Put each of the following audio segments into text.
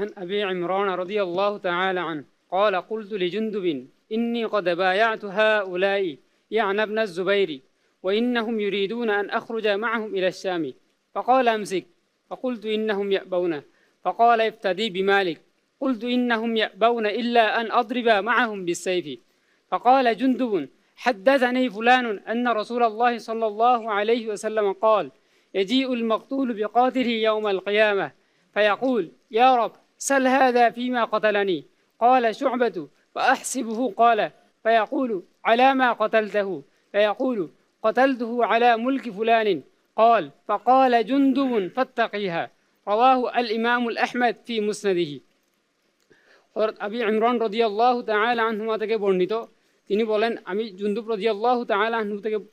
عن أبي عمران رضي الله تعالى عنه قال قلت لجندب إني قد بايعت هؤلاء يعني ابن الزبير وإنهم يريدون أن أخرج معهم إلى الشام فقال أمسك فقلت إنهم يأبون فقال افتدي بمالك قلت إنهم يأبون إلا أن أضرب معهم بالسيف فقال جندب حدثني فلان أن رسول الله صلى الله عليه وسلم قال يجيء المقتول بقاتله يوم القيامة فيقول يا رب سل هذا فيما قتلني قال شعبة فأحسبه قال فيقول على ما قتلته فيقول قتلته على ملك فلان قال فقال جندب فاتقيها رواه الإمام الأحمد في مسنده হযরত আবি ইমরান রাদিয়াল্লাহু তাআলা আনহুমা থেকে বর্ণিত তিনি বলেন আমি জুনদুব রাদিয়াল্লাহু তাআলা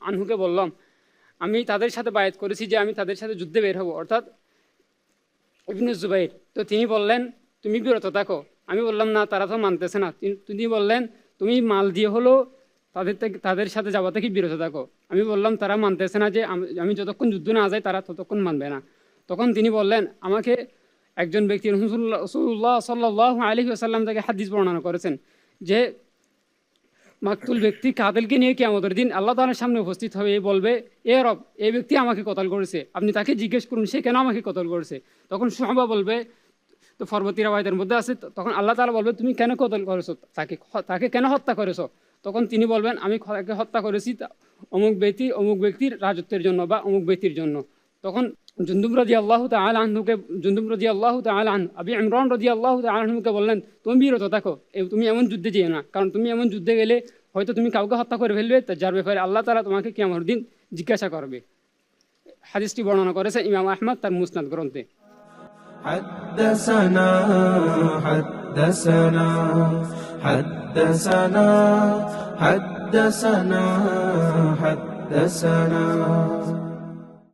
আনহুকে বললাম আমি তাদের সাথে বায়াত করেছি যে আমি তাদের সাথে যুদ্ধে বের হব অর্থাৎ ইবনে জুবাইর তো তিনি বললেন তুমি বিরত থাকো আমি বললাম না তারা তো মানতেছে না তিনি বললেন তুমি মাল দিয়ে হলো তাদের সাথে যাওয়া থেকে বিরত থাকো আমি বললাম তারা মানতেছে না যে আমি যতক্ষণ যুদ্ধ না যাই তারা ততক্ষণ মানবে না তখন তিনি বললেন আমাকে একজন ব্যক্তি রাসূলুল্লাহ সাল্লাল্লাহু আলাইহি ওয়াসাল্লাম থেকে হাদিস বর্ণনা করেছেন যে মাকতুল ব্যক্তি কাতিলকে নিয়ে কিয়ামতের দিন আল্লাহ তাআলার সামনে উপস্থিত হবে বলবে এ রব এই ব্যক্তি আমাকে কতল করেছে আপনি তাকে জিজ্ঞেস করুন সে কেন আমাকে কতল করেছে তখন সুহাবা বলবে তো পরবর্তী রাওয়ায়াতের মধ্যে আছে তখন আল্লাহ তাআলা বলবে তুমি কেন কতল করেছো তাকে কেন হত্যা করেছো তখন তিনি বলবেন আমি তাকে হত্যা করেছি অমুক ব্যক্তির রাজত্বের জন্য বা অমুক ব্যক্তির জন্য তখন জুনদুব রাদিয়াল্লাহু তাআলা আনহু আবি ইমরান রাদিয়াল্লাহু তাআলা আনহুকে বললেন তুমি বিরত থাকো তুমি এমন যুদ্ধে যেও না কারণ তুমি এমন যুদ্ধে গেলে হয়তো তুমি কাউকে হত্যা করে ফেলবে যার ব্যাপারে আল্লাহ তাআলা তোমাকে কিয়ামতের দিন জিজ্ঞাসা করবে হাদিসটি বর্ণনা করেছে ইমাম আহমদ তার মুসনাদ গ্রন্থে حدثنا حدثنا حدثنا حدثنا حدثنا